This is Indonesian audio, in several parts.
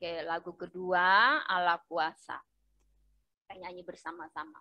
Oke, lagu kedua, Allah Kuasa. Kita nyanyi bersama-sama.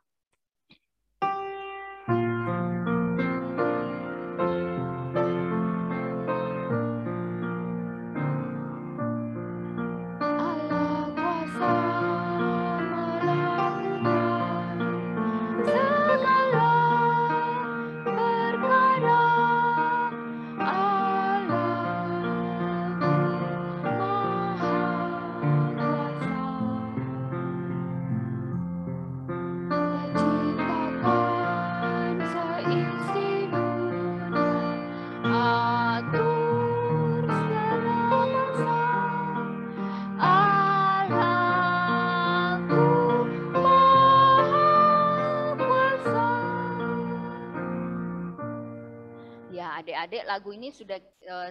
Adik-adik, lagu ini sudah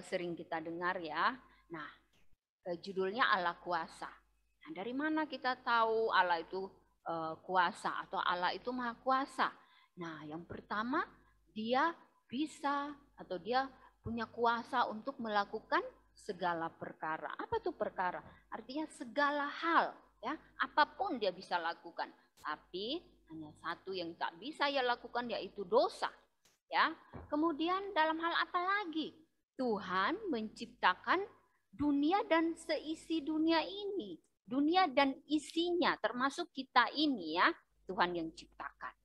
sering kita dengar ya. Nah, judulnya Allah Kuasa. Nah, dari mana kita tahu Allah itu kuasa atau Allah itu maha kuasa? Nah, yang pertama, dia bisa atau dia punya kuasa untuk melakukan segala perkara. Apa itu perkara? Artinya segala hal, ya, apapun dia bisa lakukan. Tapi hanya satu yang tak bisa ia lakukan, yaitu dosa. Ya, kemudian dalam hal apa lagi? Tuhan menciptakan dunia dan seisi dunia ini. Dunia dan isinya, termasuk kita ini ya, Tuhan yang ciptakan.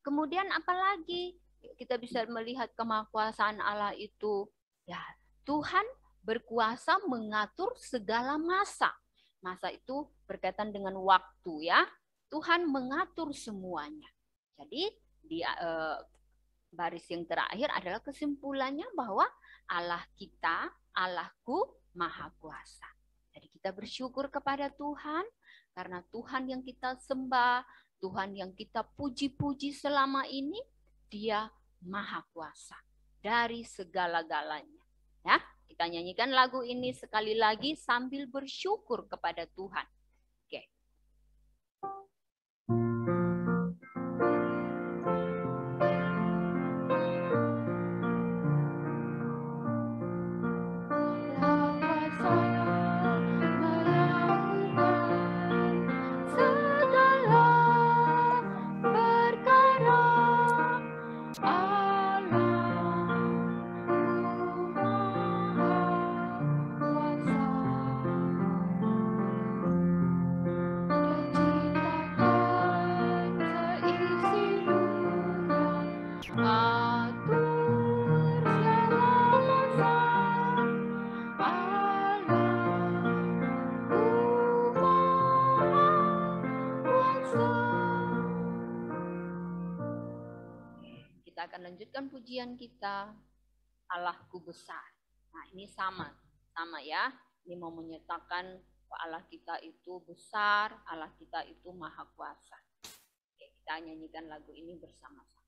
Kemudian apa lagi? Kita bisa melihat kemahakuasaan Allah itu. Ya, Tuhan berkuasa mengatur segala masa. Masa itu berkaitan dengan waktu ya. Tuhan mengatur semuanya. Jadi di baris yang terakhir adalah kesimpulannya bahwa Allah kita, Allahku maha kuasa. Jadi kita bersyukur kepada Tuhan karena Tuhan yang kita sembah, Tuhan yang kita puji-puji selama ini, dia maha kuasa dari segala-galanya. Ya, kita nyanyikan lagu ini sekali lagi sambil bersyukur kepada Tuhan. Oke. Kita akan lanjutkan pujian kita, Allahku besar. Nah, ini sama ya. Ini mau menyatakan bahwa Allah kita itu besar, Allah kita itu maha kuasa. Oke, kita nyanyikan lagu ini bersama-sama.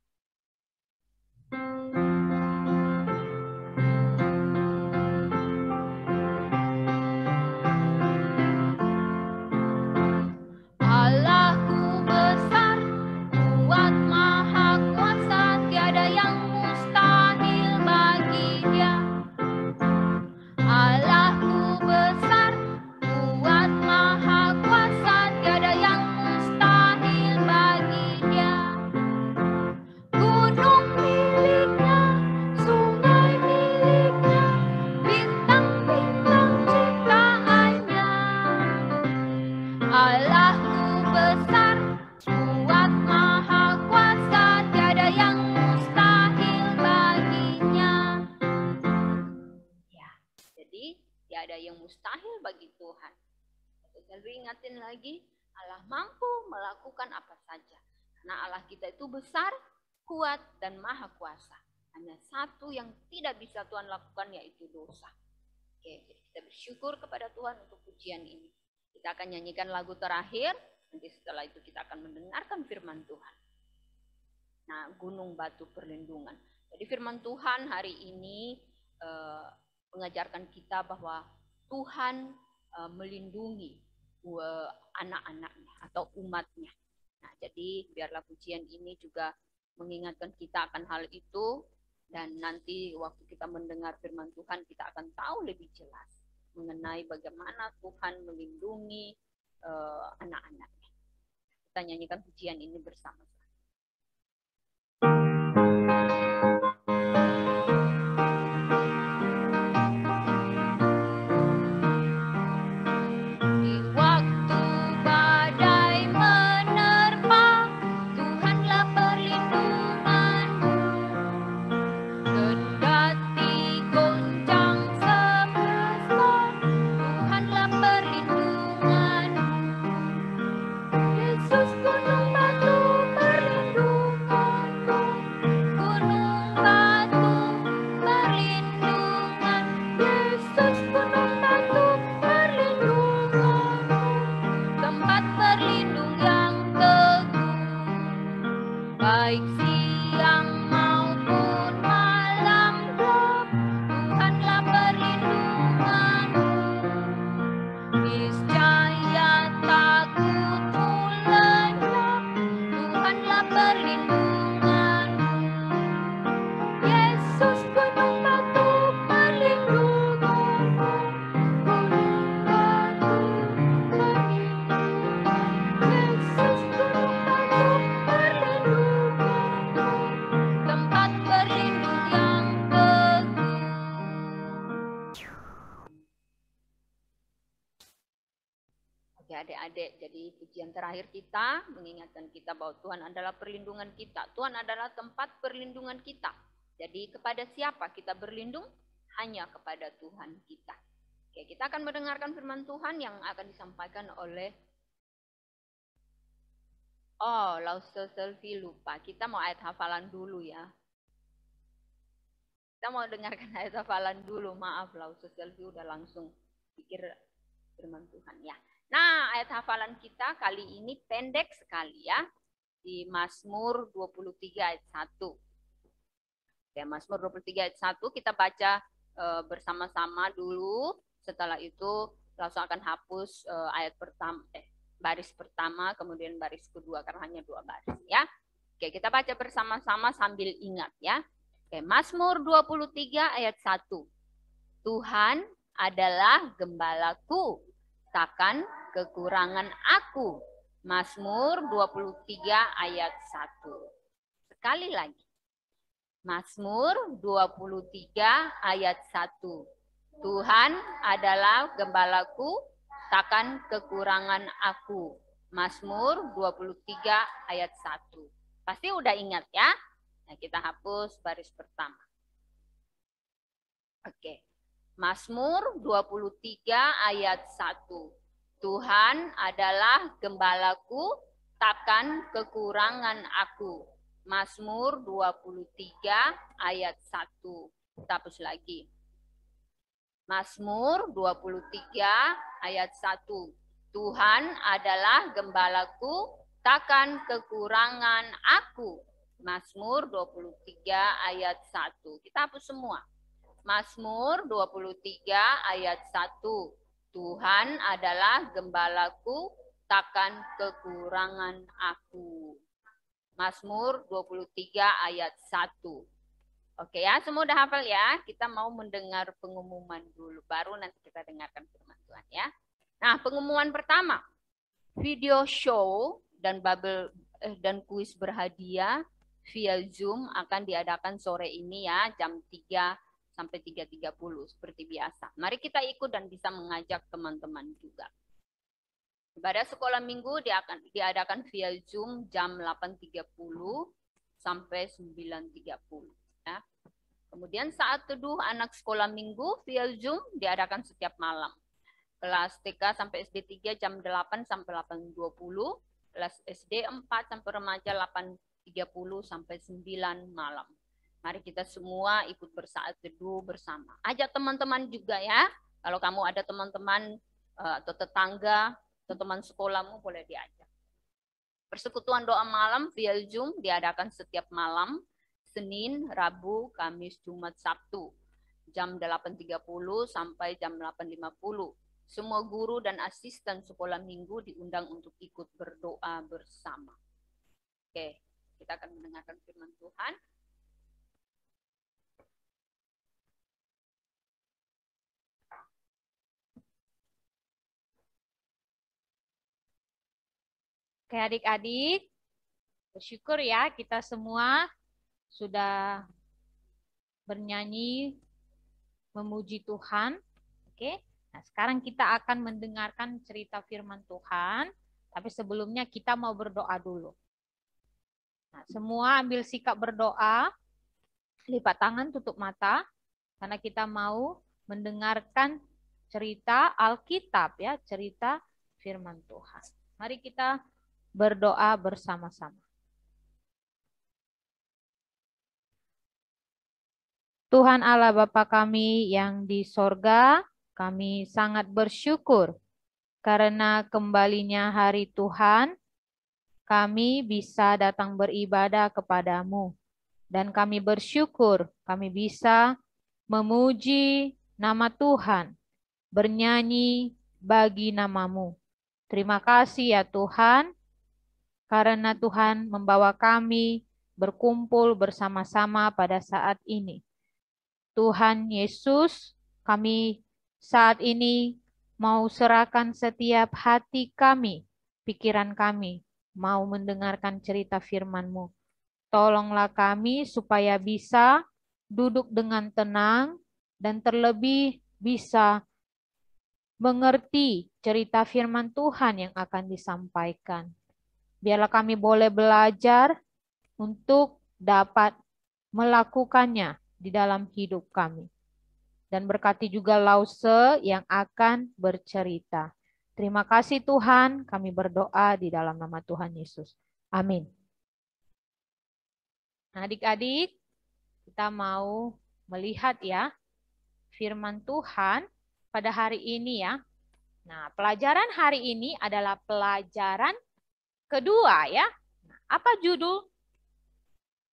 Ingatin lagi, Allah mampu melakukan apa saja. Karena Allah kita itu besar, kuat, dan maha kuasa. Hanya satu yang tidak bisa Tuhan lakukan, yaitu dosa. Oke, jadi kita bersyukur kepada Tuhan untuk pujian ini. Kita akan nyanyikan lagu terakhir, nanti setelah itu kita akan mendengarkan firman Tuhan. Nah, gunung batu perlindungan. Jadi firman Tuhan hari ini mengajarkan kita bahwa Tuhan melindungi anak-anaknya atau umatnya. Nah, jadi biarlah pujian ini juga mengingatkan kita akan hal itu, dan nanti waktu kita mendengar firman Tuhan kita akan tahu lebih jelas mengenai bagaimana Tuhan melindungi anak-anaknya. Kita nyanyikan pujian ini bersama. Adik-adik, jadi pujian terakhir kita mengingatkan kita bahwa Tuhan adalah perlindungan kita. Tuhan adalah tempat perlindungan kita. Jadi kepada siapa kita berlindung? Hanya kepada Tuhan kita. Oke, kita akan mendengarkan firman Tuhan yang akan disampaikan oleh Lauster Selvi lupa. Kita mau ayat hafalan dulu ya. Kita mau dengarkan ayat hafalan dulu. Maaf, Lauster Selvi udah langsung pikir firman Tuhan ya. Nah, ayat hafalan kita kali ini pendek sekali ya. Di Mazmur 23 ayat 1. Oke, Mazmur 23 ayat 1 kita baca bersama-sama dulu. Setelah itu langsung akan hapus ayat pertama, baris pertama, kemudian baris kedua karena hanya 2 baris ya. Oke, kita baca bersama-sama sambil ingat ya. Oke, Mazmur 23 ayat 1. Tuhan adalah gembalaku, takkan kekurangan aku. Mazmur 23 ayat 1. Sekali lagi. Mazmur 23 ayat 1. Tuhan adalah gembalaku, takkan kekurangan aku. Mazmur 23 ayat 1. Pasti udah ingat ya? Nah, kita hapus baris pertama. Oke. Mazmur 23 ayat 1. Tuhan adalah gembalaku, takkan kekurangan aku. Mazmur 23 ayat 1. Kita hapus lagi. Mazmur 23 ayat 1. Tuhan adalah gembalaku, takkan kekurangan aku. Mazmur 23 ayat 1. Kita hapus semua. Mazmur 23 ayat 1. Tuhan adalah gembalaku, takkan kekurangan aku. Mazmur 23 ayat 1. Oke ya, semua udah hafal ya. Kita mau mendengar pengumuman dulu, baru nanti kita dengarkan firman Tuhan ya. Nah, pengumuman pertama. Video show dan kuis berhadiah via Zoom akan diadakan sore ini ya, jam 3 sampai 3.30 seperti biasa. Mari kita ikut dan bisa mengajak teman-teman juga. Ibadah sekolah minggu diadakan via Zoom jam 8.30 sampai 9.30. Ya. Kemudian saat teduh anak sekolah minggu via Zoom diadakan setiap malam. Kelas TK sampai SD 3 jam 8 sampai 8.20. Kelas SD 4 sampai remaja 8.30 sampai 9 malam. Mari kita semua ikut bersaat teduh bersama. Ajak teman-teman juga ya. Kalau kamu ada teman-teman atau tetangga atau teman sekolahmu boleh diajak. Persekutuan doa malam via Zoom diadakan setiap malam, Senin, Rabu, Kamis, Jumat, Sabtu. Jam 8.30 sampai jam 8.50. Semua guru dan asisten sekolah minggu diundang untuk ikut berdoa bersama. Oke, kita akan mendengarkan firman Tuhan. Oke adik-adik, bersyukur ya kita semua sudah bernyanyi memuji Tuhan. Oke, nah sekarang kita akan mendengarkan cerita firman Tuhan. Tapi sebelumnya kita mau berdoa dulu. Nah, semua ambil sikap berdoa, lipat tangan, tutup mata, karena kita mau mendengarkan cerita Alkitab ya, cerita firman Tuhan. Mari kita berdoa bersama-sama. Tuhan Allah Bapa kami yang di sorga, kami sangat bersyukur karena kembalinya hari Tuhan, kami bisa datang beribadah kepadamu. Dan kami bersyukur kami bisa memuji nama Tuhan, bernyanyi bagi namamu. Terima kasih ya Tuhan, karena Tuhan membawa kami berkumpul bersama-sama pada saat ini. Tuhan Yesus, kami saat ini mau serahkan setiap hati kami, pikiran kami, mau mendengarkan cerita firman-Mu. Tolonglah kami supaya bisa duduk dengan tenang dan terlebih bisa mengerti cerita firman Tuhan yang akan disampaikan. Biarlah kami boleh belajar untuk dapat melakukannya di dalam hidup kami. Dan berkati juga Lause yang akan bercerita. Terima kasih Tuhan, kami berdoa di dalam nama Tuhan Yesus. Amin. Nah, adik-adik, kita mau melihat ya firman Tuhan pada hari ini ya. Nah, pelajaran hari ini adalah pelajaran kedua ya. Nah, apa judul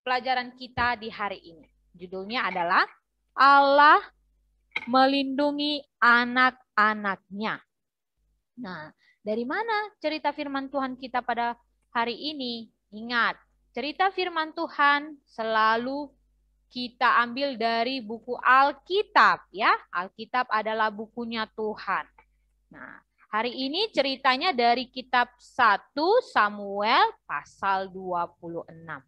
pelajaran kita di hari ini? Judulnya adalah Allah melindungi anak-anaknya. Nah, dari mana cerita firman Tuhan kita pada hari ini? Ingat, cerita firman Tuhan selalu kita ambil dari buku Alkitab ya. Alkitab adalah bukunya Tuhan. Nah, hari ini ceritanya dari kitab 1 Samuel pasal 26.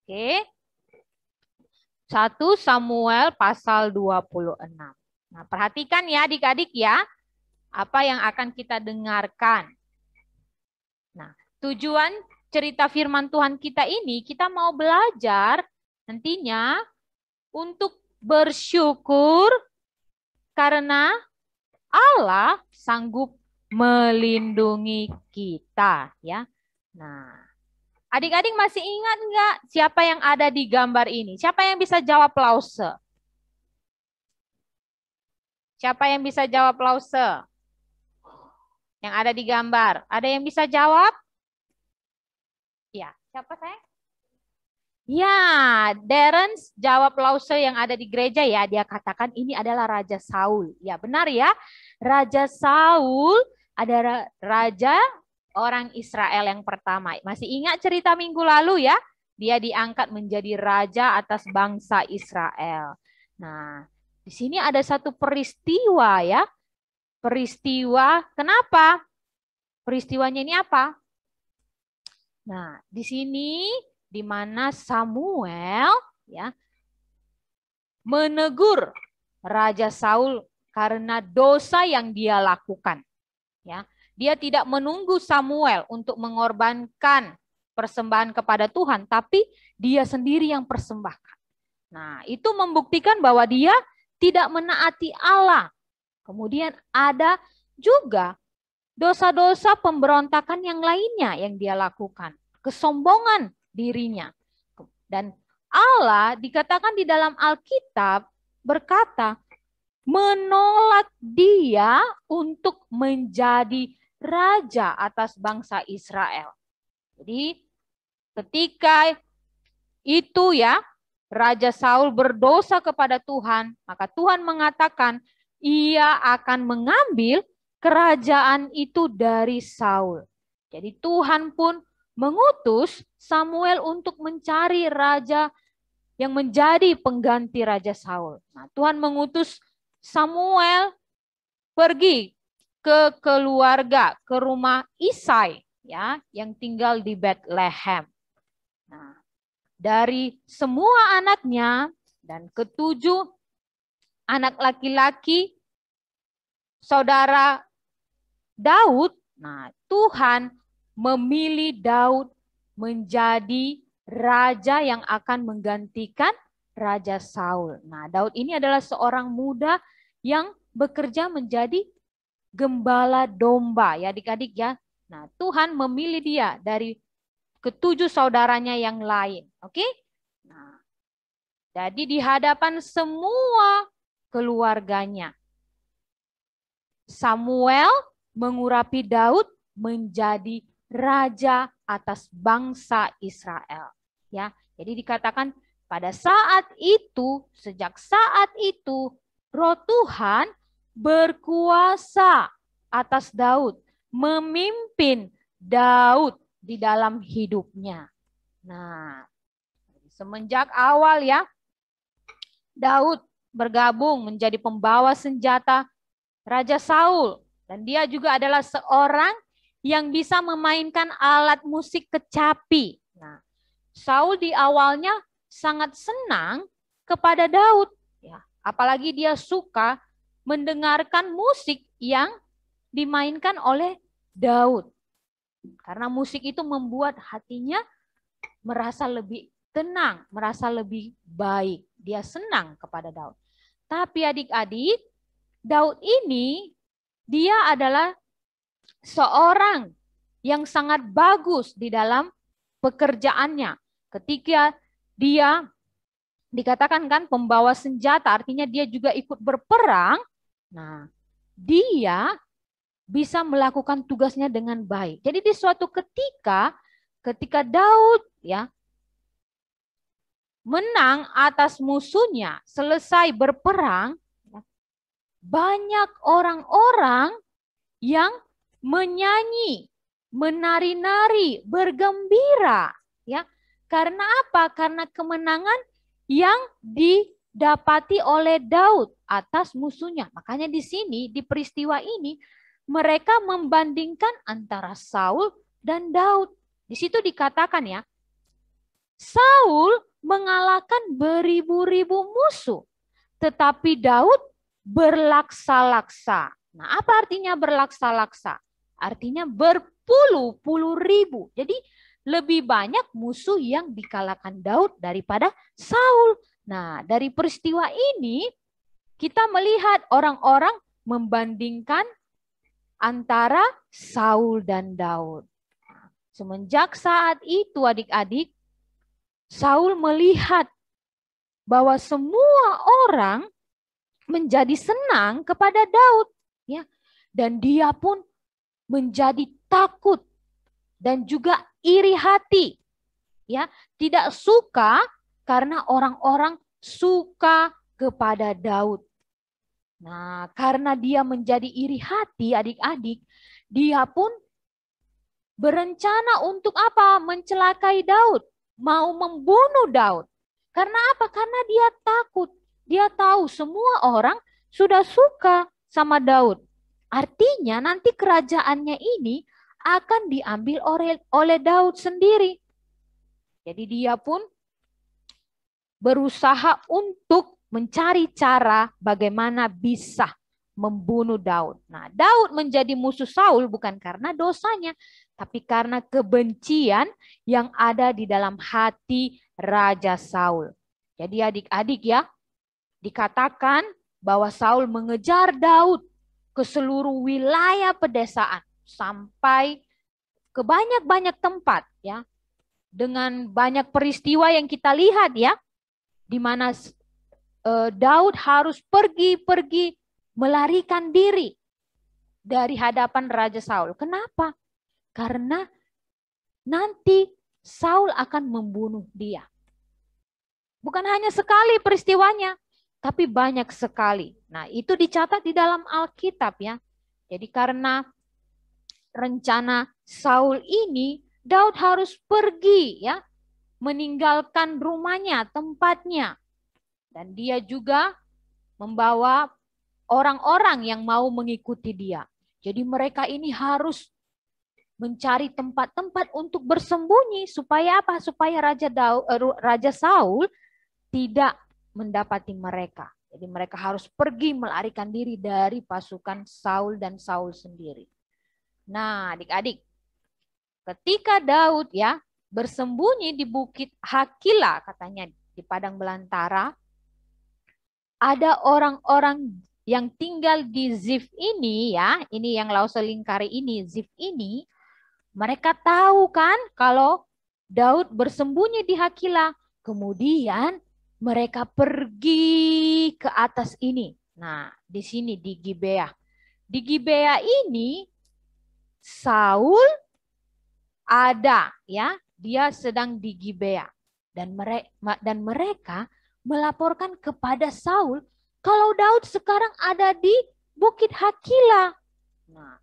Oke. 1 Samuel pasal 26. Nah, perhatikan ya adik-adik ya, apa yang akan kita dengarkan. Nah, tujuan cerita firman Tuhan kita ini, kita mau belajar nantinya untuk bersyukur karena Allah sanggup melindungi kita ya. Nah, adik-adik masih ingat nggak siapa yang ada di gambar ini? Siapa yang bisa jawab Lause? Siapa yang bisa jawab Lause? Yang ada di gambar. Ada yang bisa jawab? Ya, siapa saya? Ya, Darren jawab Lause yang ada di gereja ya. Dia katakan ini adalah Raja Saul. Ya, benar ya. Raja Saul adalah raja orang Israel yang pertama. Masih ingat cerita minggu lalu ya? Dia diangkat menjadi raja atas bangsa Israel. Nah, di sini ada satu peristiwa ya. Peristiwa, kenapa? Peristiwanya ini apa? Nah, di sini di mana Samuel ya menegur Raja Saul karena dosa yang dia lakukan. Ya, dia tidak menunggu Samuel untuk mengorbankan persembahan kepada Tuhan, tapi dia sendiri yang persembahkan. Nah, itu membuktikan bahwa dia tidak menaati Allah. Kemudian ada juga dosa-dosa pemberontakan yang lainnya yang dia lakukan. Kesombongan dirinya. Dan Allah dikatakan di dalam Alkitab berkata, menolak dia untuk menjadi raja atas bangsa Israel. Jadi ketika itu ya, Raja Saul berdosa kepada Tuhan, maka Tuhan mengatakan ia akan mengambil kerajaan itu dari Saul. Jadi Tuhan pun mengutus Samuel untuk mencari raja yang menjadi pengganti Raja Saul. Nah, Tuhan mengutus Samuel pergi ke keluarga, ke rumah Isai ya, yang tinggal di Bethlehem. Nah, dari semua anaknya dan ketujuh anak laki-laki saudara Daud, nah Tuhan memilih Daud menjadi raja yang akan menggantikan Raja Saul. Nah, Daud ini adalah seorang muda yang bekerja menjadi gembala domba ya adik-adik ya. Nah, Tuhan memilih dia dari ketujuh saudaranya yang lain. Oke? Nah, jadi di hadapan semua keluarganya, Samuel mengurapi Daud menjadi raja atas bangsa Israel. Ya, jadi dikatakan pada saat itu, sejak saat itu, Roh Tuhan berkuasa atas Daud, memimpin Daud di dalam hidupnya. Nah, semenjak awal ya, Daud bergabung menjadi pembawa senjata Raja Saul. Dan dia juga adalah seorang yang bisa memainkan alat musik kecapi. Nah, Saul di awalnya sangat senang kepada Daud. Ya, apalagi dia suka mendengarkan musik yang dimainkan oleh Daud. Karena musik itu membuat hatinya merasa lebih tenang, merasa lebih baik. Dia senang kepada Daud. Tapi adik-adik, Daud ini dia adalah seorang yang sangat bagus di dalam pekerjaannya. Ketika dia dikatakan kan pembawa senjata, artinya dia juga ikut berperang. Nah, dia bisa melakukan tugasnya dengan baik. Jadi di suatu ketika Daud ya menang atas musuhnya, selesai berperang, banyak orang-orang yang menyanyi, menari-nari, bergembira, ya. Karena apa? Karena kemenangan yang didapati oleh Daud atas musuhnya. Makanya di sini, di peristiwa ini, mereka membandingkan antara Saul dan Daud. Di situ dikatakan ya, Saul mengalahkan beribu-ribu musuh, tetapi Daud berlaksa-laksa. Nah, apa artinya berlaksa-laksa? Artinya berpuluh-puluh ribu. Jadi lebih banyak musuh yang dikalahkan Daud daripada Saul. Nah, dari peristiwa ini kita melihat orang-orang membandingkan antara Saul dan Daud. Semenjak saat itu adik-adik, Saul melihat bahwa semua orang menjadi senang kepada Daud, ya, dan dia pun menjadi takut dan juga iri hati, ya, tidak suka karena orang-orang suka kepada Daud. Nah, karena dia menjadi iri hati, adik-adik, dia pun berencana untuk apa? Mencelakai Daud, mau membunuh Daud. Karena apa? Karena dia takut. Dia tahu semua orang sudah suka sama Daud. Artinya nanti kerajaannya ini akan diambil oleh Daud sendiri. Jadi dia pun berusaha untuk mencari cara bagaimana bisa membunuh Daud. Nah, Daud menjadi musuh Saul bukan karena dosanya, tapi karena kebencian yang ada di dalam hati Raja Saul. Jadi adik-adik ya, dikatakan bahwa Saul mengejar Daud ke seluruh wilayah pedesaan sampai ke banyak-banyak tempat ya. Dengan banyak peristiwa yang kita lihat ya, di mana Daud harus pergi melarikan diri dari hadapan Raja Saul. Kenapa? Karena nanti Saul akan membunuh dia. Bukan hanya sekali peristiwanya, tapi banyak sekali. Nah, itu dicatat di dalam Alkitab ya. Jadi karena rencana Saul ini, Daud harus pergi ya, meninggalkan rumahnya, tempatnya. Dan dia juga membawa orang-orang yang mau mengikuti dia. Jadi mereka ini harus mencari tempat-tempat untuk bersembunyi supaya apa? Supaya Raja Saul tidak mendapati mereka. Jadi mereka harus pergi melarikan diri dari pasukan Saul dan Saul sendiri. Nah, adik-adik, ketika Daud ya bersembunyi di bukit Hakila, katanya di padang belantara, ada orang-orang yang tinggal di Zif ini ya, ini yang Lause lingkari ini, Zif ini, mereka tahu kan kalau Daud bersembunyi di Hakila. Kemudian mereka pergi ke atas ini. Nah, di sini di Gibea. Di Gibea ini Saul ada ya, dia sedang di Gibea dan mereka melaporkan kepada Saul kalau Daud sekarang ada di Bukit Hakila. Nah,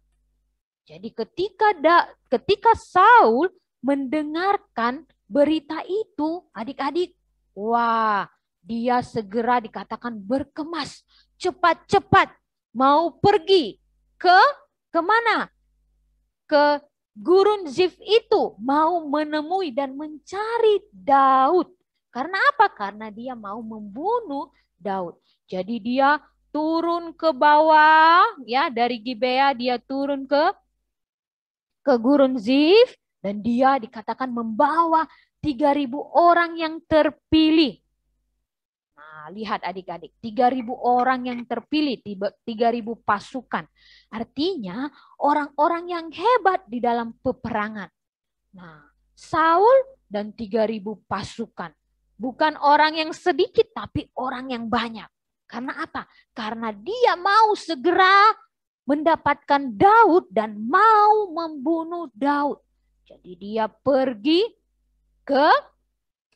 jadi ketika Saul mendengarkan berita itu, adik-adik, wah, dia segera dikatakan berkemas, cepat-cepat mau pergi kemana? Ke Gurun Zif itu, mau menemui dan mencari Daud. Karena apa? Karena dia mau membunuh Daud. Jadi dia turun ke bawah, ya, dari Gibea dia turun ke Gurun Zif, dan dia dikatakan membawa 3.000 orang yang terpilih. Nah, lihat adik-adik, 3.000 orang yang terpilih, 3.000 pasukan. Artinya orang-orang yang hebat di dalam peperangan. Nah, Saul dan 3.000 pasukan. Bukan orang yang sedikit, tapi orang yang banyak. Karena apa? Karena dia mau segera mendapatkan Daud dan mau membunuh Daud. Jadi dia pergi ke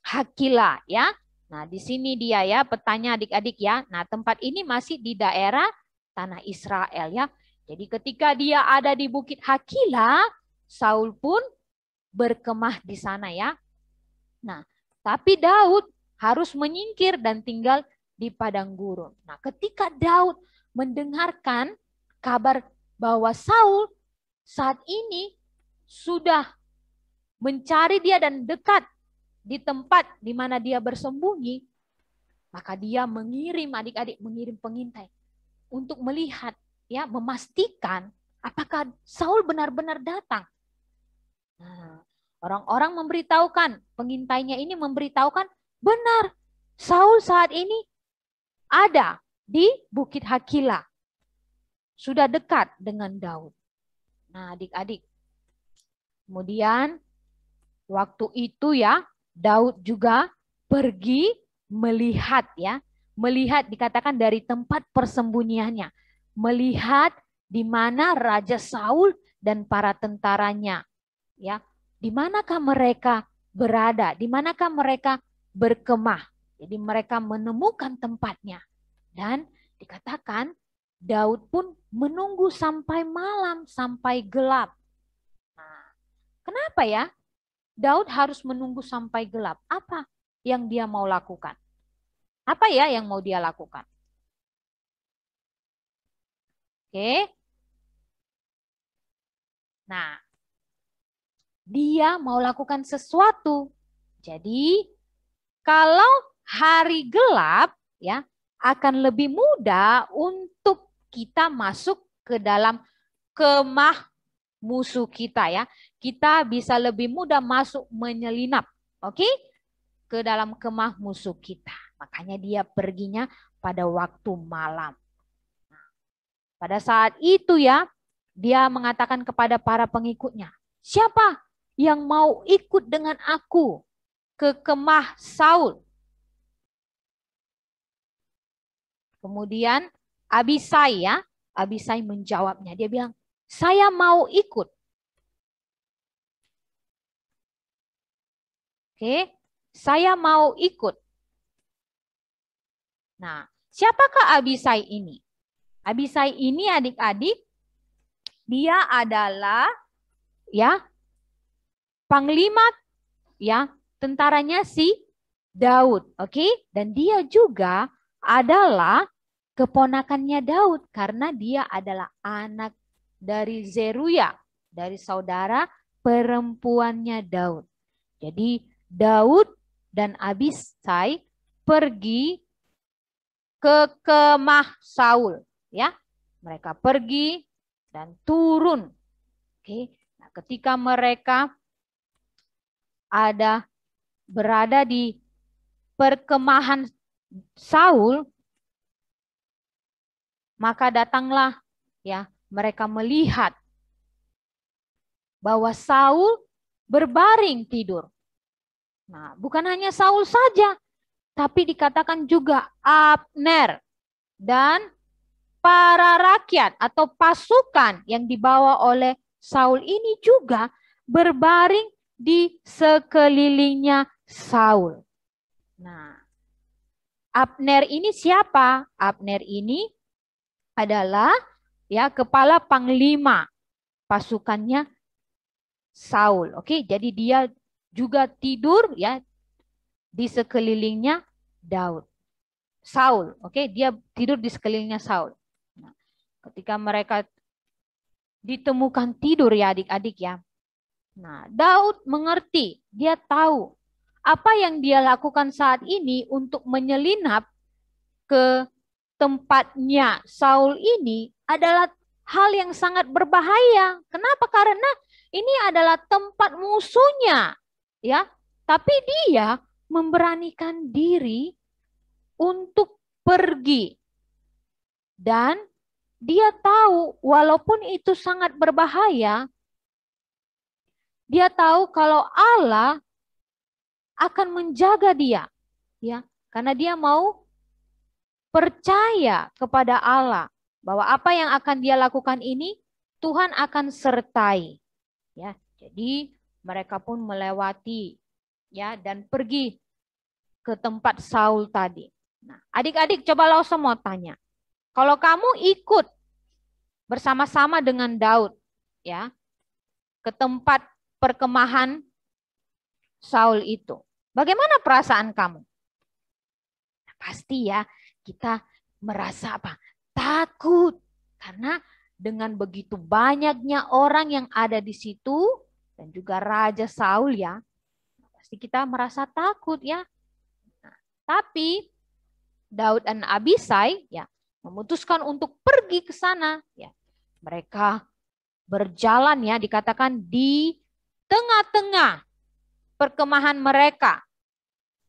Hakila ya. Nah, di sini dia ya petanya adik-adik ya. Nah, tempat ini masih di daerah tanah Israel ya. Jadi ketika dia ada di Bukit Hakila, Saul pun berkemah di sana ya. Nah, tapi Daud harus menyingkir dan tinggal di padang gurun. Nah, ketika Daud mendengarkan kabar bahwa Saul saat ini sudah mencari dia dan dekat di tempat di mana dia bersembunyi, maka dia mengirim adik-adik, mengirim pengintai untuk melihat, ya, memastikan apakah Saul benar-benar datang. Nah, orang-orang memberitahukan, pengintainya ini memberitahukan, benar, Saul saat ini ada di Bukit Hakila, sudah dekat dengan Daud. Nah, adik-adik, kemudian waktu itu ya, Daud juga pergi melihat ya. Melihat dikatakan dari tempat persembunyiannya. Melihat di mana Raja Saul dan para tentaranya. Ya, di manakah mereka berada? Di manakah mereka berkemah? Jadi mereka menemukan tempatnya. Dan dikatakan Daud pun menunggu sampai malam, sampai gelap. Nah, kenapa ya? Daud harus menunggu sampai gelap. Apa yang dia mau lakukan? Apa ya yang mau dia lakukan? Oke. Nah, dia mau lakukan sesuatu. Jadi, kalau hari gelap, ya, akan lebih mudah untuk kita masuk ke dalam kemah musuh kita ya. Kita bisa lebih mudah masuk menyelinap, oke? Ke dalam kemah musuh kita. Makanya dia perginya pada waktu malam. Nah, pada saat itu ya, dia mengatakan kepada para pengikutnya, siapa yang mau ikut dengan aku ke kemah Saul? Kemudian Abisai ya, Abisai menjawabnya. Dia bilang, saya mau ikut. Oke, saya mau ikut. Nah, siapakah Abisai ini? Abisai ini adik-adik, dia adalah ya panglima ya tentaranya si Daud, oke? Dan dia juga adalah keponakannya Daud karena dia adalah anak dari Zeruya, dari saudara perempuannya Daud. Jadi Daud dan Abisai pergi ke kemah Saul, ya. Mereka pergi dan turun. Oke. Nah, ketika mereka berada di perkemahan Saul, maka datanglah, ya, mereka melihat bahwa Saul berbaring tidur. Nah, bukan hanya Saul saja, tapi dikatakan juga Abner dan para rakyat atau pasukan yang dibawa oleh Saul ini juga berbaring di sekelilingnya Saul. Nah, Abner ini siapa? Abner ini adalah, ya, kepala panglima pasukannya Saul. Oke, jadi dia juga tidur, ya, di sekelilingnya Saul. Oke, dia tidur di sekelilingnya Saul. Nah, ketika mereka ditemukan tidur, ya adik-adik, ya. Nah, Daud mengerti, dia tahu apa yang dia lakukan saat ini untuk menyelinap ke tempatnya Saul ini adalah hal yang sangat berbahaya. Kenapa? Karena ini adalah tempat musuhnya, ya. Tapi dia memberanikan diri untuk pergi. Dan dia tahu walaupun itu sangat berbahaya, dia tahu kalau Allah akan menjaga dia, ya. Karena dia mau percaya kepada Allah bahwa apa yang akan dia lakukan ini Tuhan akan sertai, ya. Jadi mereka pun melewati, ya, dan pergi ke tempat Saul tadi. Nah, adik-adik coba lo semua tanya. Kalau kamu ikut bersama-sama dengan Daud, ya, ke tempat perkemahan Saul itu, bagaimana perasaan kamu? Nah, pasti, ya, kita merasa apa? Takut. Karena dengan begitu banyaknya orang yang ada di situ dan juga Raja Saul, ya, pasti kita merasa takut, ya. Nah, tapi Daud dan Abisai, ya, memutuskan untuk pergi ke sana, ya. Mereka berjalan, ya, dikatakan di tengah-tengah perkemahan mereka.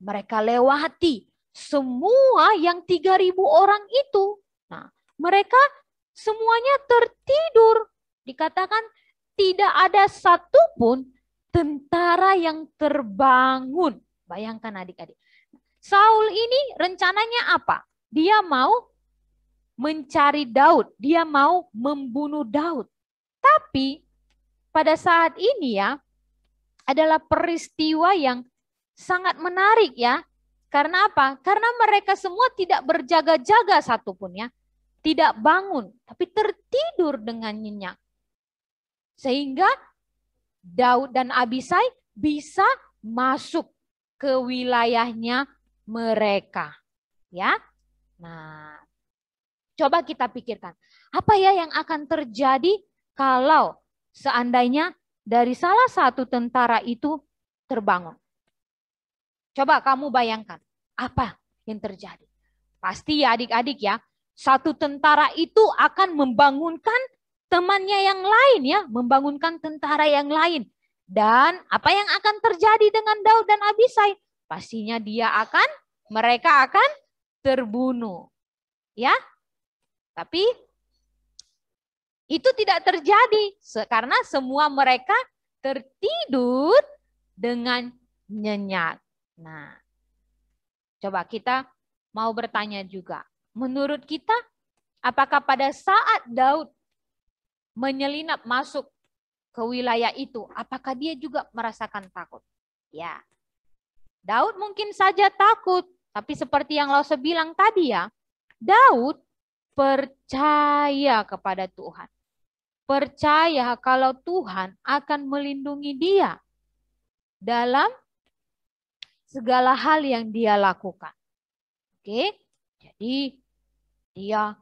Mereka lewati semua yang 3.000 orang itu. Nah, mereka semuanya tertidur. Dikatakan tidak ada satupun tentara yang terbangun. Bayangkan adik-adik. Saul ini rencananya apa? Dia mau mencari Daud. Dia mau membunuh Daud. Tapi pada saat ini, ya, adalah peristiwa yang sangat menarik, ya. Karena apa? Karena mereka semua tidak berjaga-jaga satupun, ya. Tidak bangun, tapi tertidur dengan nyenyak. Sehingga Daud dan Abisai bisa masuk ke wilayahnya mereka, ya. Nah, coba kita pikirkan, apa ya yang akan terjadi kalau seandainya dari salah satu tentara itu terbangun? Coba kamu bayangkan, apa yang terjadi? Pasti, ya adik-adik, ya, satu tentara itu akan membangunkan temannya yang lain, ya, membangunkan tentara yang lain. Dan apa yang akan terjadi dengan Daud dan Abisai? Pastinya mereka akan terbunuh, ya. Tapi itu tidak terjadi karena semua mereka tertidur dengan nyenyak. Nah, coba kita mau bertanya juga. Menurut kita, apakah pada saat Daud menyelinap masuk ke wilayah itu, apakah dia juga merasakan takut? Ya, Daud mungkin saja takut, tapi seperti yang Lause bilang tadi, ya, Daud percaya kepada Tuhan. Percaya kalau Tuhan akan melindungi dia dalam segala hal yang dia lakukan. Oke, jadi Dia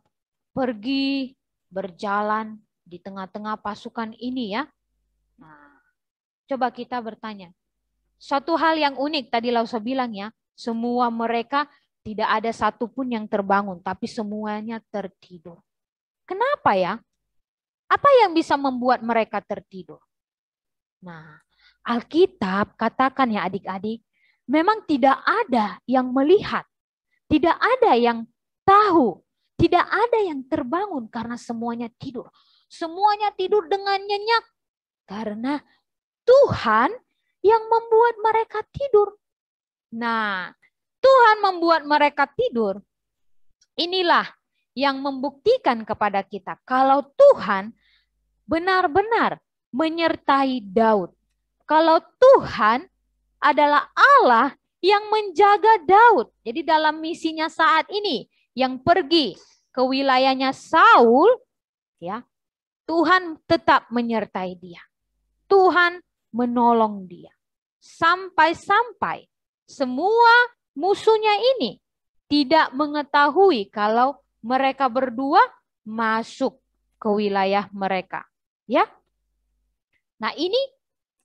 pergi berjalan di tengah-tengah pasukan ini ya. Nah, coba kita bertanya. Suatu hal yang unik tadi Lausa bilang ya, semua mereka tidak ada satupun yang terbangun, tapi semuanya tertidur. Kenapa ya? Apa yang bisa membuat mereka tertidur? Nah, Alkitab katakan ya adik-adik, memang tidak ada yang melihat, tidak ada yang tahu, tidak ada yang terbangun karena semuanya tidur. Semuanya tidur dengan nyenyak karena Tuhan yang membuat mereka tidur. Nah, Tuhan membuat mereka tidur. Inilah yang membuktikan kepada kita kalau Tuhan benar-benar menyertai Daud. Kalau Tuhan adalah Allah yang menjaga Daud. Jadi dalam misinya saat ini yang pergi ke wilayahnya Saul, ya, Tuhan tetap menyertai dia. Tuhan menolong dia. Sampai-sampai semua musuhnya ini tidak mengetahui kalau mereka berdua masuk ke wilayah mereka. Ya. Nah, ini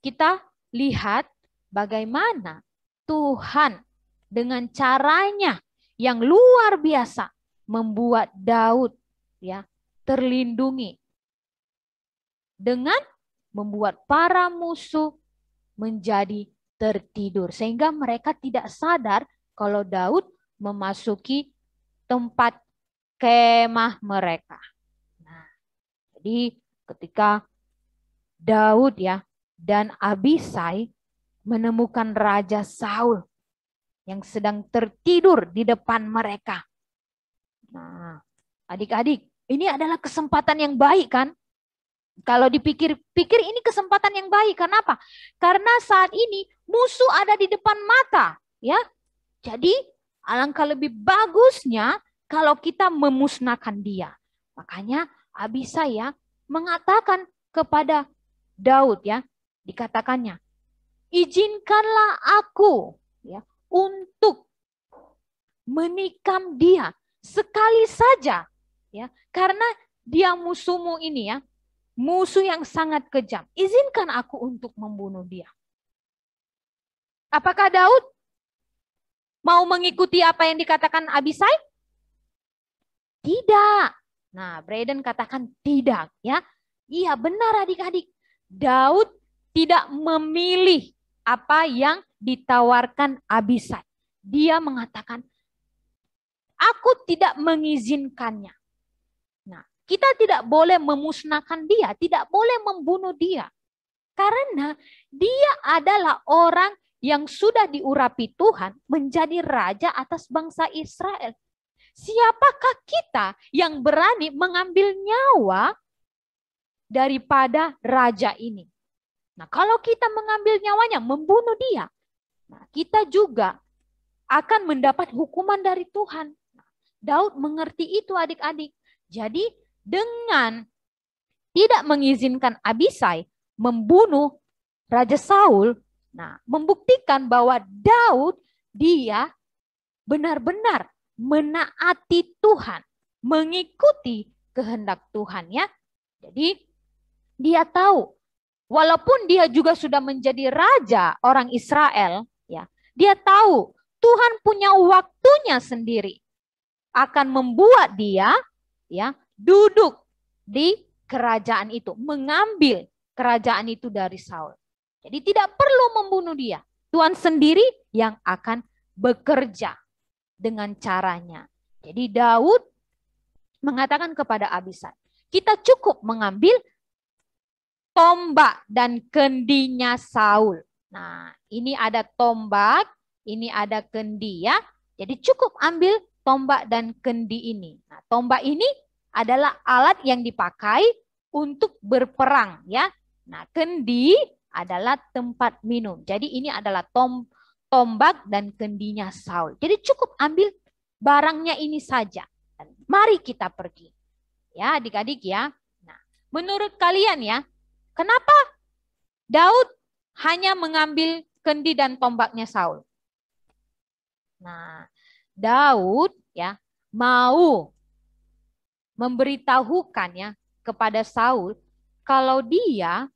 kita lihat bagaimana Tuhan dengan caranya yang luar biasa membuat Daud ya terlindungi dengan membuat para musuh menjadi tertidur sehingga mereka tidak sadar kalau Daud memasuki tempat kemah mereka. Nah, jadi ketika Daud ya dan Abisai menemukan Raja Saul yang sedang tertidur di depan mereka. Nah, adik-adik, ini adalah kesempatan yang baik kan? Kalau dipikir-pikir ini kesempatan yang baik. Kenapa? Karena saat ini musuh ada di depan mata, ya. Jadi alangkah lebih bagusnya kalau kita memusnahkan dia. Makanya Abisai ya mengatakan kepada Daud ya, dikatakannya, izinkanlah aku ya untuk menikam dia sekali saja ya, karena dia musuhmu ini ya, musuh yang sangat kejam. Izinkan aku untuk membunuh dia. Apakah Daud mau mengikuti apa yang dikatakan Abisai? Tidak. Nah, Braden katakan tidak ya. Iya benar adik-adik. Daud tidak memilih apa yang ditawarkan Abisai. Dia mengatakan, aku tidak mengizinkannya. Nah, kita tidak boleh memusnahkan dia, tidak boleh membunuh dia. Karena dia adalah orang yang sudah diurapi Tuhan menjadi raja atas bangsa Israel. Siapakah kita yang berani mengambil nyawa daripada raja ini? Nah, kalau kita mengambil nyawanya, membunuh dia, nah, kita juga akan mendapat hukuman dari Tuhan. Daud mengerti itu adik-adik. Jadi dengan tidak mengizinkan Abisai membunuh Raja Saul, nah, membuktikan bahwa Daud dia benar-benar menaati Tuhan, mengikuti kehendak Tuhan ya. Jadi dia tahu walaupun dia juga sudah menjadi raja orang Israel ya, dia tahu Tuhan punya waktunya sendiri akan membuat dia ya duduk di kerajaan itu, mengambil kerajaan itu dari Saul. Jadi tidak perlu membunuh dia. Tuhan sendiri yang akan bekerja dengan caranya. Jadi Daud mengatakan kepada Abisai, kita cukup mengambil tombak dan kendinya Saul. Nah, ini ada tombak, ini ada kendi ya. Jadi cukup ambil tombak dan kendi ini. Nah, tombak ini adalah alat yang dipakai untuk berperang ya. Nah, kendi adalah tempat minum. Jadi ini adalah tombak dan kendinya Saul. Jadi cukup ambil barangnya ini saja. Dan mari kita pergi. Ya, adik-adik ya. Nah, menurut kalian ya, kenapa Daud hanya mengambil kendi dan tombaknya Saul? Nah, Daud ya mau memberitahukan ya kepada Saul kalau dia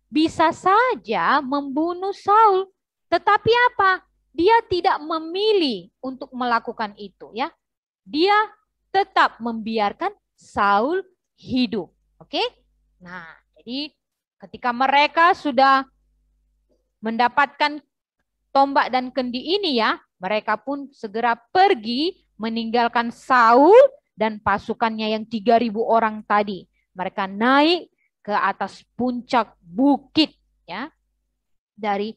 bisa saja membunuh Saul, tetapi apa? Dia tidak memilih untuk melakukan itu ya. Dia tetap membiarkan Saul hidup. Oke? Nah, jadi ketika mereka sudah mendapatkan tombak dan kendi ini ya, mereka pun segera pergi meninggalkan Saul dan pasukannya yang 3.000 orang tadi. Mereka naik ke atas puncak bukit ya, dari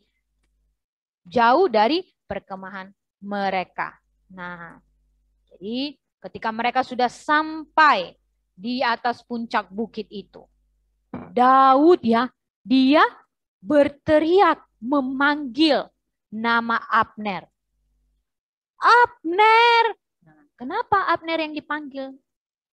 jauh dari perkemahan mereka. Nah, jadi ketika mereka sudah sampai di atas puncak bukit itu, Daud ya, dia berteriak memanggil nama Abner. Abner. Nah, kenapa Abner yang dipanggil?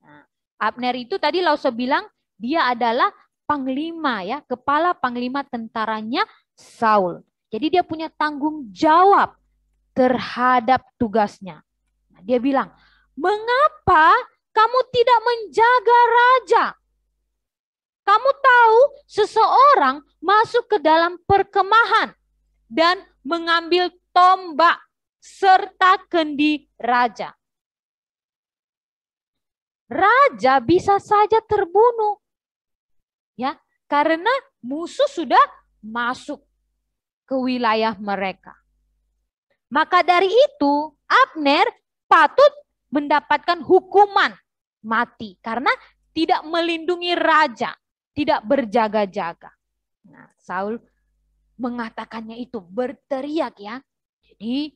Nah, Abner itu tadi Lause bilang dia adalah panglima ya, kepala panglima tentaranya Saul. Jadi dia punya tanggung jawab terhadap tugasnya. Nah, dia bilang, "Mengapa kamu tidak menjaga raja? Kamu tahu seseorang masuk ke dalam perkemahan dan mengambil tombak serta kendi raja. Raja bisa saja terbunuh. Ya, karena musuh sudah masuk ke wilayah mereka. Maka dari itu, Abner patut mendapatkan hukuman mati karena tidak melindungi raja, tidak berjaga-jaga." Nah, Saul mengatakannya itu, berteriak ya. Jadi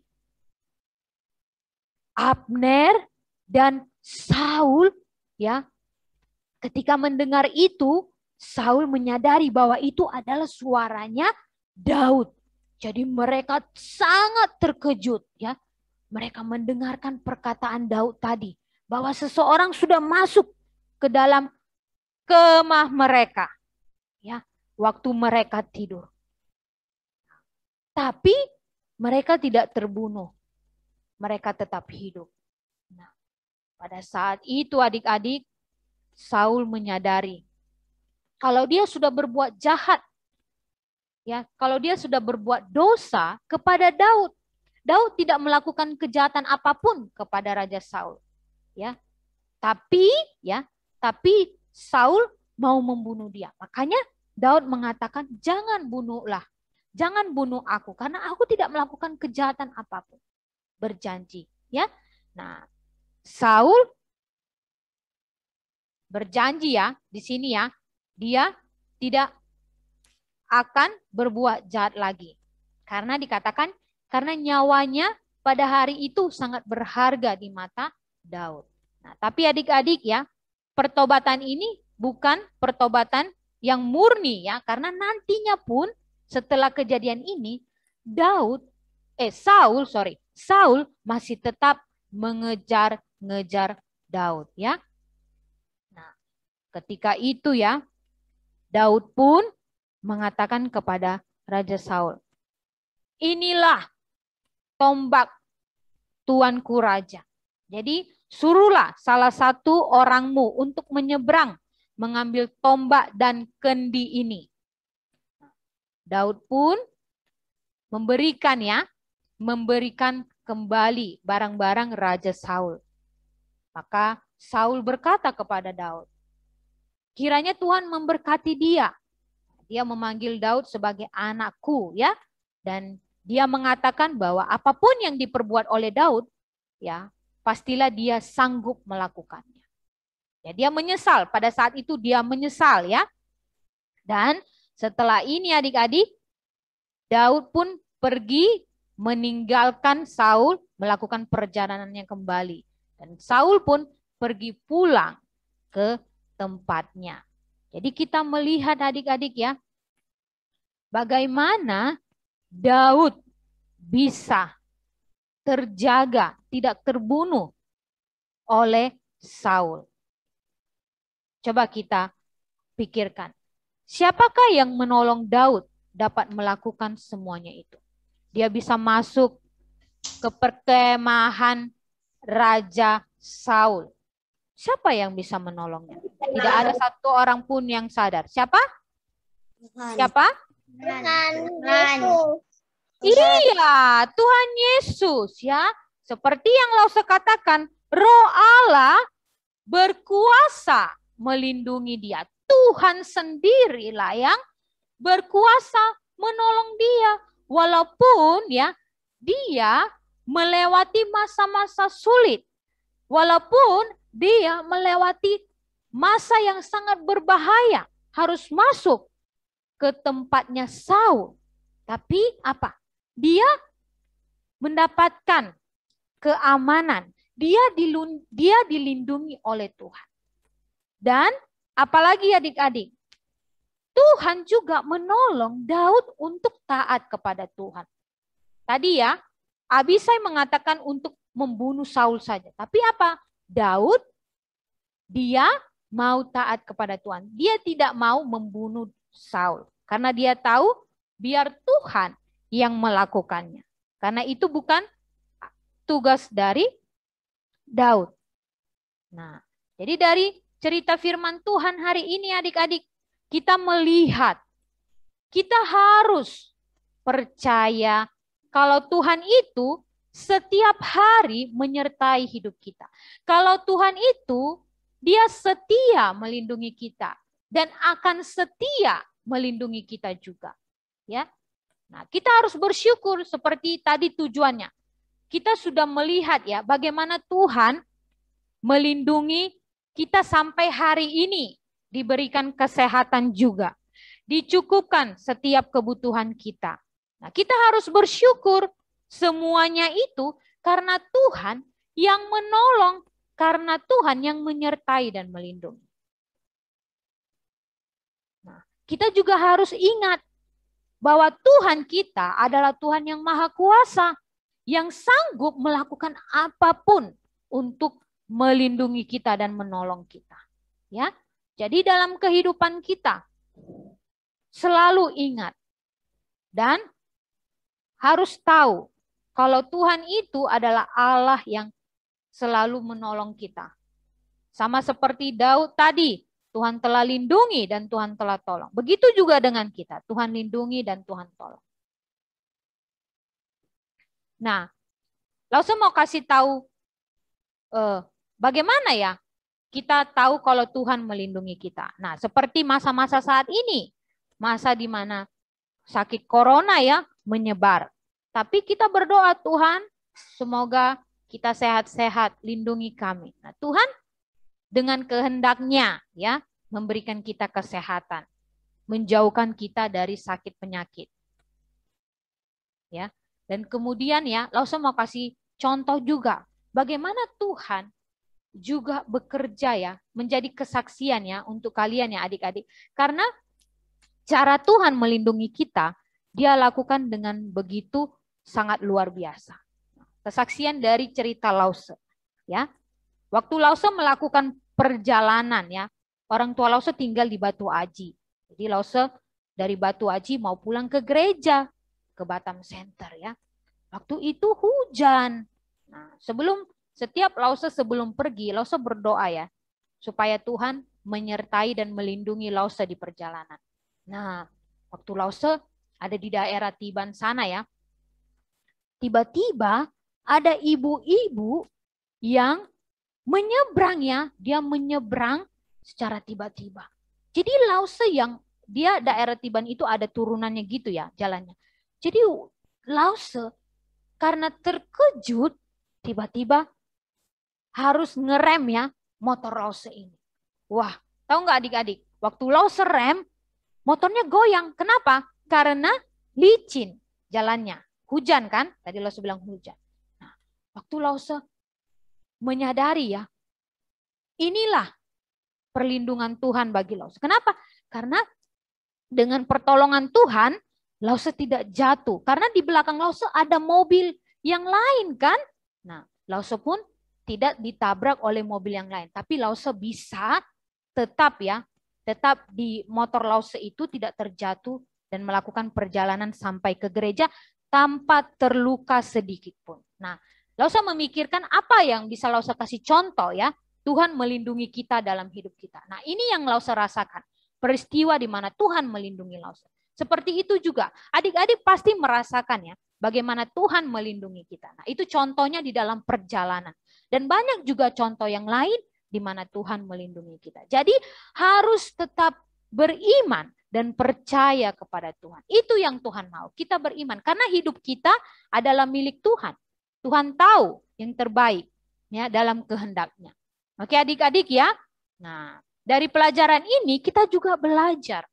Abner dan Saul ya, ketika mendengar itu, Saul menyadari bahwa itu adalah suaranya Daud. Jadi mereka sangat terkejut ya. Mereka mendengarkan perkataan Daud tadi bahwa seseorang sudah masuk ke dalam kemah mereka ya, waktu mereka tidur. Tapi mereka tidak terbunuh. Mereka tetap hidup. Nah, pada saat itu adik-adik, Saul menyadari kalau dia sudah berbuat jahat, ya, kalau dia sudah berbuat dosa kepada Daud. Daud tidak melakukan kejahatan apapun kepada Raja Saul, ya. Tapi Saul mau membunuh dia. Makanya Daud mengatakan, "Jangan bunuhlah. Jangan bunuh aku karena aku tidak melakukan kejahatan apapun." Berjanji, ya. Nah, Saul berjanji ya di sini ya, dia tidak akan berbuat jahat lagi. Karena dikatakan karena nyawanya pada hari itu sangat berharga di mata Daud. Nah, tapi adik-adik ya, pertobatan ini bukan pertobatan yang murni ya, karena nantinya pun setelah kejadian ini Saul masih tetap mengejar-ngejar Daud ya. Nah, ketika itu ya, Daud pun mengatakan kepada Raja Saul, "Inilah tombak tuanku raja. Jadi suruhlah salah satu orangmu untuk menyeberang mengambil tombak dan kendi ini." Daud pun memberikan kembali barang-barang Raja Saul. Maka Saul berkata kepada Daud, "Kiranya Tuhan memberkati dia." Dia memanggil Daud sebagai anakku ya, dan dia mengatakan bahwa apapun yang diperbuat oleh Daud ya, pastilah dia sanggup melakukannya. Ya, dia menyesal, pada saat itu dia menyesal ya. Dan setelah ini adik-adik, Daud pun pergi meninggalkan Saul, melakukan perjalanannya kembali. Dan Saul pun pergi pulang ke tempatnya. Jadi kita melihat adik-adik ya, bagaimana Daud bisa terjaga, tidak terbunuh oleh Saul. Coba kita pikirkan, siapakah yang menolong Daud dapat melakukan semuanya itu? Dia bisa masuk ke perkemahan Raja Saul. siapa yang bisa menolongnya? Tidak ada satu orang pun yang sadar. Siapa? Siapa? Tuhan. Iya, Tuhan Yesus ya. Seperti yang Lause katakan, Roh Allah berkuasa melindungi dia. Tuhan sendirilah yang berkuasa menolong dia. Walaupun ya dia melewati masa-masa sulit. Walaupun dia melewati masa yang sangat berbahaya. Harus masuk ke tempatnya Saul. Tapi apa? Dia mendapatkan keamanan. Dia dilindungi oleh Tuhan. Dan apalagi adik-adik, Tuhan juga menolong Daud untuk taat kepada Tuhan. Tadi ya, Abisai mengatakan untuk membunuh Saul saja. Tapi apa? Daud, dia mau taat kepada Tuhan. Dia tidak mau membunuh Saul. Karena dia tahu biar Tuhan yang melakukannya. Karena itu bukan tugas dari Daud. Nah, jadi dari cerita firman Tuhan hari ini adik-adik, kita melihat, kita harus percaya kalau Tuhan itu setiap hari menyertai hidup kita. Kalau Tuhan itu, dia setia melindungi kita dan akan setia melindungi kita juga. Ya. Nah, kita harus bersyukur seperti tadi tujuannya. Kita sudah melihat ya bagaimana Tuhan melindungi kita sampai hari ini, diberikan kesehatan juga, dicukupkan setiap kebutuhan kita. Nah, kita harus bersyukur semuanya itu karena Tuhan yang menolong, karena Tuhan yang menyertai dan melindungi. Nah, kita juga harus ingat bahwa Tuhan kita adalah Tuhan yang Maha Kuasa, yang sanggup melakukan apapun untuk melindungi kita dan menolong kita. Ya, jadi dalam kehidupan kita selalu ingat dan harus tahu kalau Tuhan itu adalah Allah yang selalu menolong kita. Sama seperti Daud tadi, Tuhan telah lindungi dan Tuhan telah tolong. Begitu juga dengan kita, Tuhan lindungi dan Tuhan tolong. Nah, Lause mau kasih tahu bagaimana ya kita tahu kalau Tuhan melindungi kita. Nah, seperti masa-masa saat ini, masa di mana sakit corona ya menyebar. Tapi kita berdoa, Tuhan, semoga kita sehat-sehat, lindungi kami. Nah, Tuhan dengan kehendaknya ya memberikan kita kesehatan, menjauhkan kita dari sakit penyakit. Ya. Dan kemudian ya, Lause mau kasih contoh juga bagaimana Tuhan juga bekerja ya, menjadi kesaksian ya untuk kalian ya adik-adik. Karena cara Tuhan melindungi kita, dia lakukan dengan begitu sangat luar biasa. Kesaksian dari cerita Lause ya. Waktu Lause melakukan perjalanan ya, orang tua Lause tinggal di Batu Aji. Jadi Lause dari Batu Aji mau pulang ke gereja, ke Batam Center ya. Waktu itu hujan. Nah, setiap Lause sebelum pergi, Lause berdoa ya, supaya Tuhan menyertai dan melindungi Lause di perjalanan. Nah, waktu Lause ada di daerah Tiban sana ya, tiba-tiba ada ibu-ibu yang menyeberang ya, dia menyeberang secara tiba-tiba. Jadi Lause yang dia daerah Tiban itu ada turunannya gitu ya jalannya. Jadi Lause karena terkejut tiba-tiba harus ngerem ya motor Lause ini. Wah, tahu nggak adik-adik? Waktu Lause rem, motornya goyang. Kenapa? Karena licin jalannya. Hujan kan? Tadi Lause bilang hujan. Nah, waktu Lause menyadari ya, inilah perlindungan Tuhan bagi Lause. Kenapa? Karena dengan pertolongan Tuhan, Lause tidak jatuh. Karena di belakang Lause ada mobil yang lain kan. Nah, Lause pun tidak ditabrak oleh mobil yang lain. Tapi Lause bisa tetap di motor Lause itu tidak terjatuh dan melakukan perjalanan sampai ke gereja tanpa terluka sedikit pun. Nah, Lause memikirkan apa yang bisa Lause kasih contoh ya Tuhan melindungi kita dalam hidup kita. Nah, ini yang Lause rasakan. Peristiwa di mana Tuhan melindungi Lause. Seperti itu juga, adik-adik pasti merasakan ya, bagaimana Tuhan melindungi kita. Nah, itu contohnya di dalam perjalanan. Dan banyak juga contoh yang lain di mana Tuhan melindungi kita. Jadi harus tetap beriman dan percaya kepada Tuhan. Itu yang Tuhan mau. Kita beriman karena hidup kita adalah milik Tuhan. Tuhan tahu yang terbaik ya dalam kehendaknya. Oke adik-adik ya. Nah, dari pelajaran ini kita juga belajar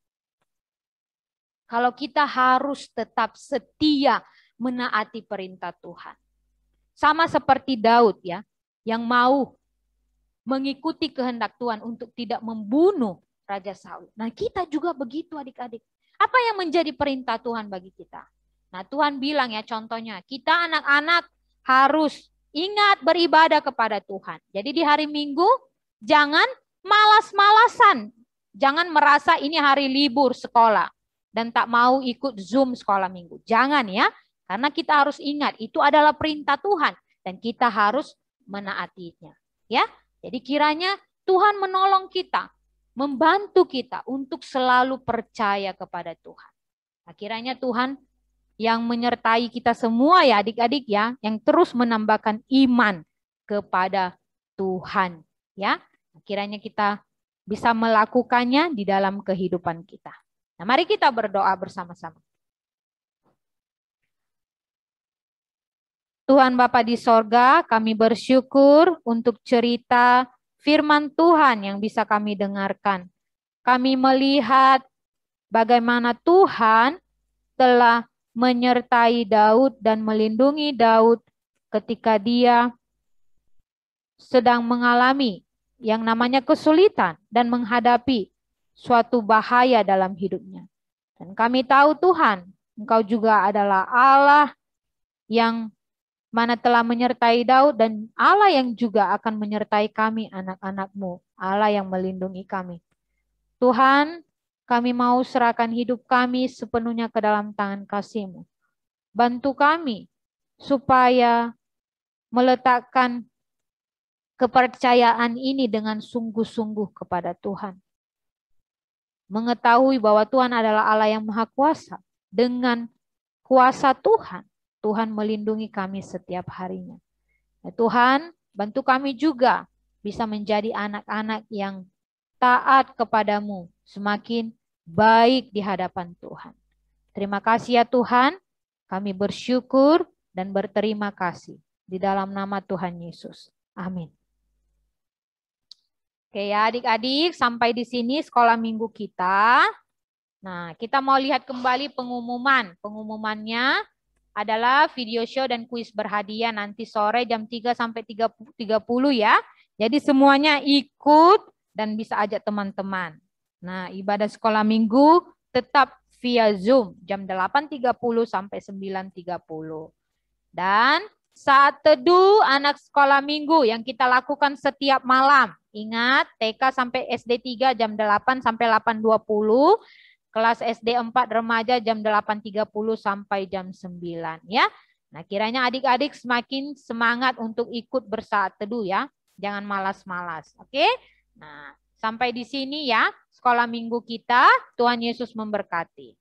kalau kita harus tetap setia menaati perintah Tuhan. Sama seperti Daud ya, yang mau mengikuti kehendak Tuhan untuk tidak membunuh Raja Saul. Nah, kita juga begitu adik-adik. Apa yang menjadi perintah Tuhan bagi kita? Nah, Tuhan bilang ya contohnya, kita anak-anak harus ingat beribadah kepada Tuhan. Jadi di hari Minggu jangan malas-malasan. Jangan merasa ini hari libur sekolah dan tak mau ikut Zoom sekolah Minggu. Jangan ya, karena kita harus ingat itu adalah perintah Tuhan dan kita harus menaatinya. Ya, jadi kiranya Tuhan menolong kita, membantu kita untuk selalu percaya kepada Tuhan. Nah, kiranya Tuhan yang menyertai kita semua ya adik-adik ya, yang terus menambahkan iman kepada Tuhan ya. Kiranya kita bisa melakukannya di dalam kehidupan kita. Nah, mari kita berdoa bersama-sama. Tuhan Bapa di sorga, kami bersyukur untuk cerita firman Tuhan yang bisa kami dengarkan. Kami melihat bagaimana Tuhan telah menyertai Daud dan melindungi Daud ketika dia sedang mengalami yang namanya kesulitan dan menghadapi suatu bahaya dalam hidupnya. Dan kami tahu Tuhan, Engkau juga adalah Allah yang mana telah menyertai Daud dan Allah yang juga akan menyertai kami anak-anak-Mu, Allah yang melindungi kami. Tuhan, kami mau serahkan hidup kami sepenuhnya ke dalam tangan kasih-Mu. Bantu kami supaya meletakkan kepercayaan ini dengan sungguh-sungguh kepada Tuhan. Mengetahui bahwa Tuhan adalah Allah yang Maha Kuasa. Dengan kuasa Tuhan, Tuhan melindungi kami setiap harinya. Ya Tuhan, bantu kami juga bisa menjadi anak-anak yang taat kepadamu, semakin baik di hadapan Tuhan. Terima kasih ya Tuhan, kami bersyukur dan berterima kasih. Di dalam nama Tuhan Yesus. Amin. Oke ya adik-adik, sampai di sini sekolah minggu kita. Nah, kita mau lihat kembali pengumuman. Pengumumannya adalah video show dan kuis berhadiah nanti sore jam 3 sampai 3.30 ya. Jadi semuanya ikut dan bisa ajak teman-teman. Nah, ibadah sekolah minggu tetap via Zoom jam 8.30 sampai 9.30. Dan saat teduh anak sekolah minggu yang kita lakukan setiap malam. Ingat, TK sampai SD 3 jam 8 sampai 8.20. Kelas SD 4 remaja jam 8.30 sampai jam 9 ya. Nah, kiranya adik-adik semakin semangat untuk ikut bersaat teduh ya. Jangan malas-malas. Oke? Nah, sampai di sini ya sekolah minggu kita. Tuhan Yesus memberkati.